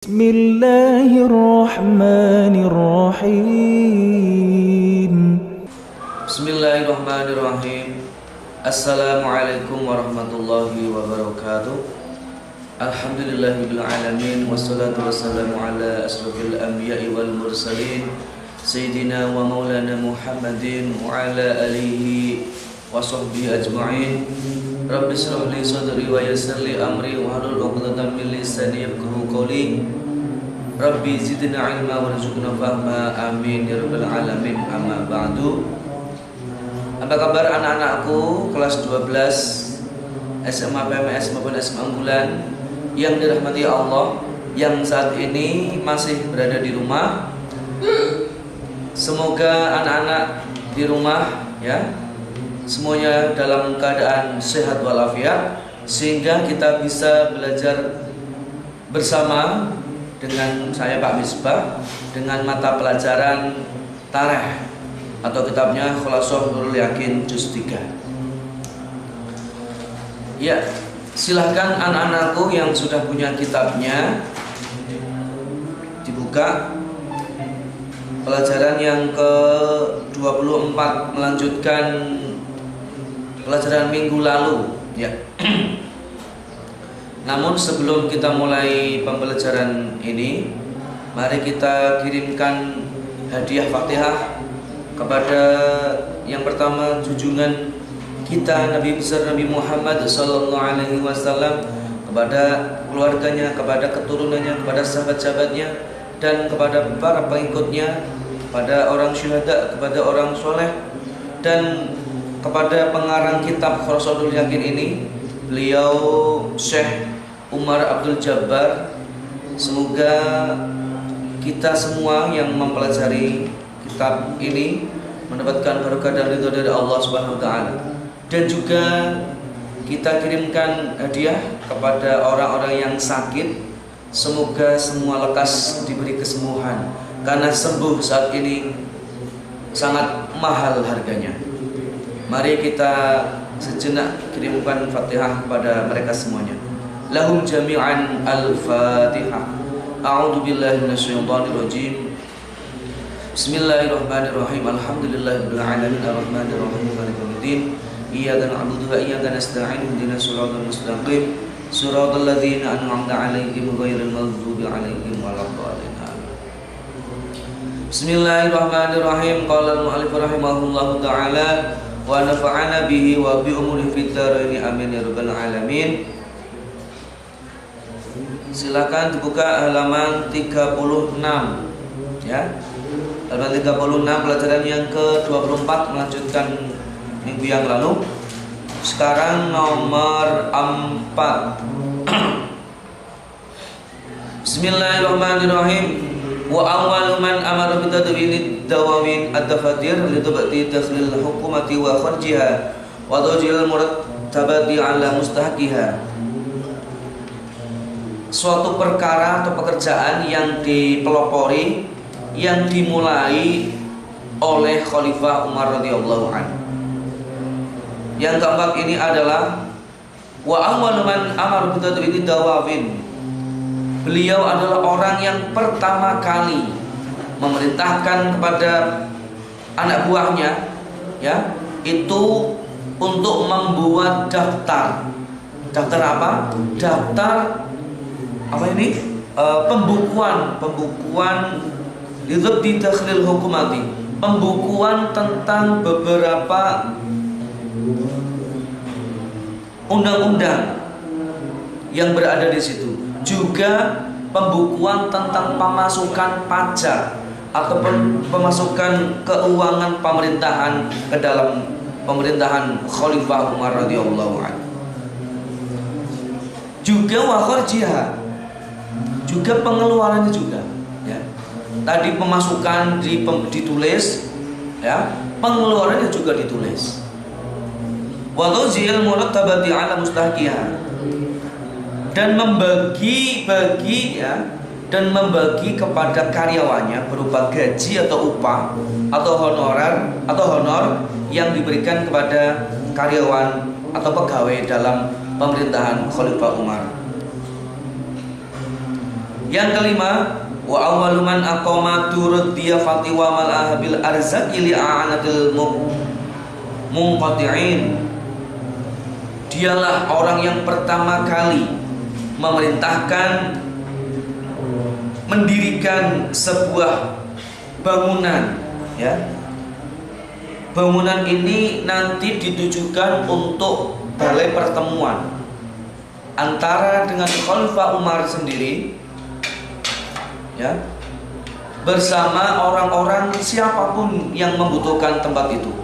Bismillahirrahmanirrahim. Bismillahirrahmanirrahim. Assalamualaikum warahmatullahi wabarakatuh. Alhamdulillahirabbil alamin wassalatu wassalamu ala asrofil anbiya'i wal mursalin sayyidina wa maulana Muhammadin wa ala alihi wa sahbihi ajma'in. Rabbi shrah li sadri wa yassir li amri wa hlul 'uqdatam min lisani yafqahu qawli. Rabbi zidna ilma warzuqna fahma, amin ya rabbal alamin. Amma ba'du. Apa kabar anak-anakku kelas 12 SMA PMS maupun SMA unggulan yang dirahmati Allah, yang saat ini masih berada di rumah? Semoga anak-anak di rumah ya semuanya dalam keadaan sehat walafiat, sehingga kita bisa belajar bersama dengan saya Pak Misbah dengan mata pelajaran Tarikh atau kitabnya Khulasatul Nurul Yakin Juz 3. Ya, silahkan anak-anakku yang sudah punya kitabnya dibuka. Pelajaran yang ke-24 melanjutkan pelajaran minggu lalu ya. Namun sebelum kita mulai pembelajaran ini, mari kita kirimkan hadiah Fatihah kepada yang pertama junjungan kita Nabi besar Nabi Muhammad SAW, kepada keluarganya, kepada keturunannya, kepada sahabat-sahabatnya, dan kepada para pengikutnya, kepada orang syuhada, kepada orang soleh, dan kepada pengarang kitab Khulasatul Yakin ini, beliau Syekh Umar Abdul Jabbar. Semoga kita semua yang mempelajari kitab ini mendapatkan berkah dan ridho dari Allah Subhanahu wa taala. Dan juga kita kirimkan hadiah kepada orang-orang yang sakit. Semoga semua lekas diberi kesembuhan, karena sembuh saat ini sangat mahal harganya. Mari kita sejenak kirimkan Fatihah kepada mereka semuanya. Lahum jami'an al-Fatihah. A'udzu billahi minasyaitonir rajim. Bismillahirrahmanirrahim. Alhamdulillahirabbil alamin arrahmanir rahim maliki yaumiddin. Iyyaka na'budu wa iyyaka nasta'in. Ihdinas siratal mustaqim. Siratal ladzina an'amta 'alaihim ghairil maghdubi 'alaihim waladdallin. Bismillahirrahmanirrahim. Qala al-mu'allif rahimahullahu ta'ala wa nafa'ana bihi wa bi umuri fid dharain amin ya rabbal alamin. Silakan dibuka halaman 36 ya. Halaman 36 pelajaran yang ke-24 melanjutkan minggu yang lalu. Sekarang nomor 4. Bismillahirrahmanirrahim. Wa awwalu man amara bi tadwinid dawawin ad-dafatir li tabati takhlil hukumati wa kharjiha wa tawjihil murattabati ala mustahaqiha. Suatu perkara atau pekerjaan yang dipelopori, yang dimulai oleh Khalifah Umar radhiyallahu anhu. Yang keempat ini adalah wa awwalu man amara bi tadwinid dawawin. Beliau adalah orang yang pertama kali memerintahkan kepada anak buahnya ya, itu untuk membuat daftar. Daftar apa? Daftar apa ini? Pembukuan lidhabti takhlil hukumati. Pembukuan tentang beberapa undang-undang yang berada di situ. Juga pembukuan tentang pemasukan pajak atau pemasukan keuangan pemerintahan ke dalam pemerintahan Khalifah Umar radhiyallahu anhu. Juga wa kharjiha, juga pengeluarannya juga ya. Tadi pemasukan ditulis ya, pengeluarannya juga ditulis. Wa tawzil murattabati ala mustahaqiha, dan membagi ya, dan membagi kepada karyawannya berupa gaji atau upah atau honor yang diberikan kepada karyawan atau pegawai dalam pemerintahan Khalifah Umar. Yang kelima, wa awwalu man aqama turud diyafati wa mal'aha bil arzaqi li a'anatil munqati'in. Dialah orang yang pertama kali memerintahkan mendirikan sebuah bangunan, ya. Bangunan ini nanti ditujukan untuk balai pertemuan antara dengan Khalifah Umar sendiri, ya, bersama orang-orang siapapun yang membutuhkan tempat itu.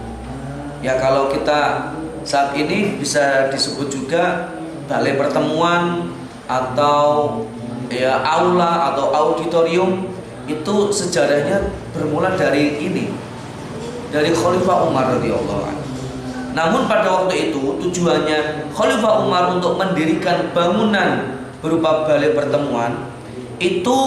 Ya, kalau kita saat ini bisa disebut juga balai pertemuan atau ya aula atau auditorium, itu sejarahnya bermula dari ini, dari Khalifah Umar radhiyallahu anhu. Namun pada waktu itu tujuannya Khalifah Umar untuk mendirikan bangunan berupa balai pertemuan itu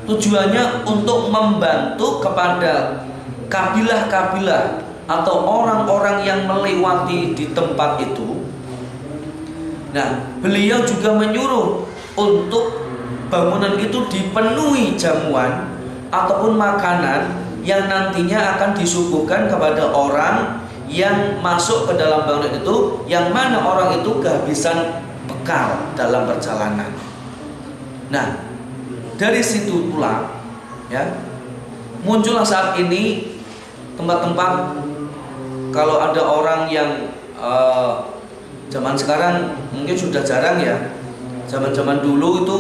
tujuannya untuk membantu kepada kabilah-kabilah atau orang-orang yang melewati di tempat itu. Nah, beliau juga menyuruh untuk bangunan itu dipenuhi jamuan ataupun makanan yang nantinya akan disuguhkan kepada orang yang masuk ke dalam bangunan itu, yang mana orang itu kehabisan bekal dalam perjalanan. Nah, dari situ pula, ya, muncullah saat ini tempat-tempat. Kalau ada orang yang zaman sekarang mungkin sudah jarang, ya. Zaman-zaman dulu itu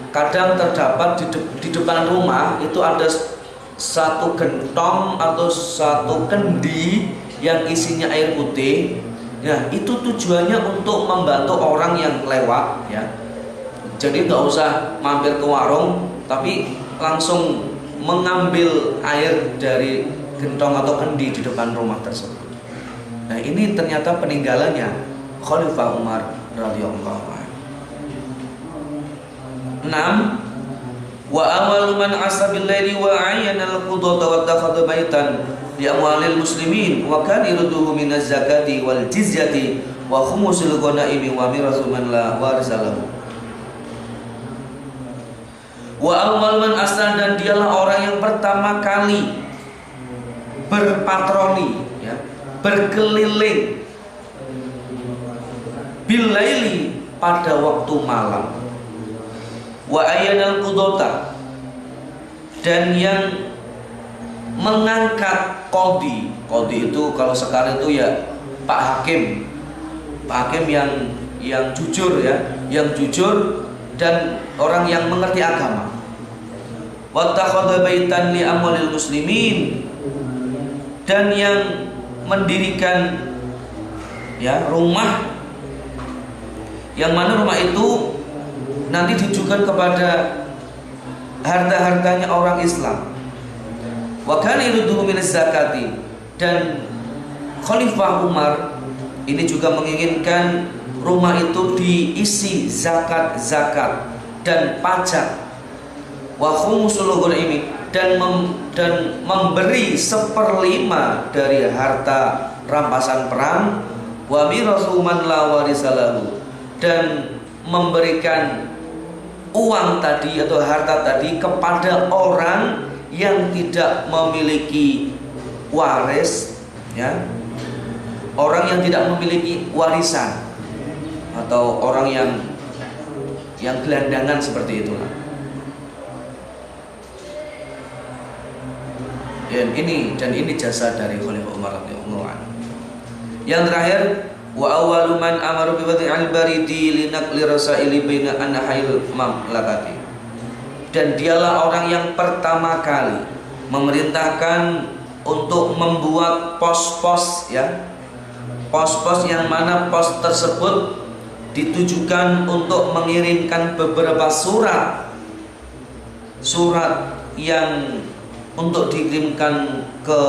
kadang terdapat di depan rumah itu ada satu gentong atau satu kendi yang isinya air putih. Ya, itu tujuannya untuk membantu orang yang lewat, ya. Jadi nggak usah mampir ke warung, tapi langsung mengambil air dari gentong atau kendi di depan rumah tersebut. Nah, ini ternyata peninggalannya Khalifah Umar radhiyallahu anhu. 6. Wa awwalu man asa bil laili wa ayyana al qudata wa takhadha baitan li amwalil muslimin wa kan irduhu min az-zakati wal jizyati wa khumusil ghanaimi wa mirasu man la warisalahu. Wa awwalu man asa, dan dialah orang yang pertama kali berpatroni, ya, berkeliling bil laili pada waktu malam, wa ayyanal qudota, dan yang mengangkat qadhi. Qadhi itu kalau sekarang itu ya Pak Hakim. Pak Hakim yang jujur, ya, yang jujur dan orang yang mengerti agama. Wa takhadha baitan li amwalil muslimin, dan yang mendirikan, ya, rumah, yang mana rumah itu nanti ditujukan kepada harta-hartanya orang Islam. Wa kana yuriduhu min zakati, dan Khalifah Umar ini juga menginginkan rumah itu diisi zakat-zakat dan pajak. Wa khumusul ghanaimi, dan memberi 1/5 dari harta rampasan perang. Wa mirasu man la warisalahu, dan memberikan uang tadi atau harta tadi kepada orang yang tidak memiliki waris, ya, orang yang tidak memiliki warisan atau orang yang gelandangan seperti itulah. Dan ini jasa dari Khalifah Umar radhiyallahu anhu. Yang terakhir, wa awwalu man amara bi wad'il baridi li naqli rasaili baina anha'il mamlakati, dan dialah orang yang pertama kali memerintahkan untuk membuat pos-pos, ya, pos-pos yang mana pos tersebut ditujukan untuk mengirimkan beberapa surat yang untuk dikirimkan ke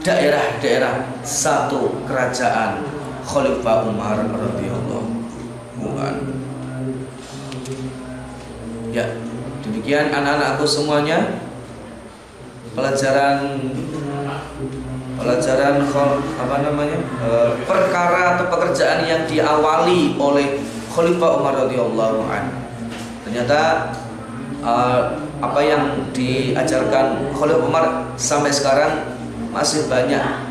daerah-daerah satu kerajaan Khalifah Umar radhiyallahu anhu. Ya, demikian anak-anakku semuanya, pelajaran perkara atau pekerjaan yang diawali oleh Khalifah Umar radhiyallahu anhu. Ternyata apa yang diajarkan Khalifah Umar sampai sekarang masih banyak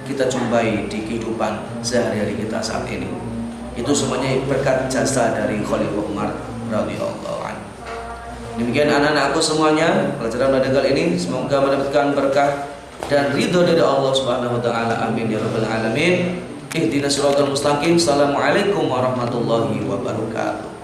kita jumpai di kehidupan sehari-hari kita saat ini. Itu semuanya berkat jasa dari Khalifah Umar radhiyallahu anhu. Demikian anak-anakku semuanya, pelajaran pada kali ini semoga mendapatkan berkah dan ridho dari Allah Subhanahu wa taala. Amin ya rabbal alamin. Ihdinas siratal mustaqim. Assalamualaikum warahmatullahi wabarakatuh.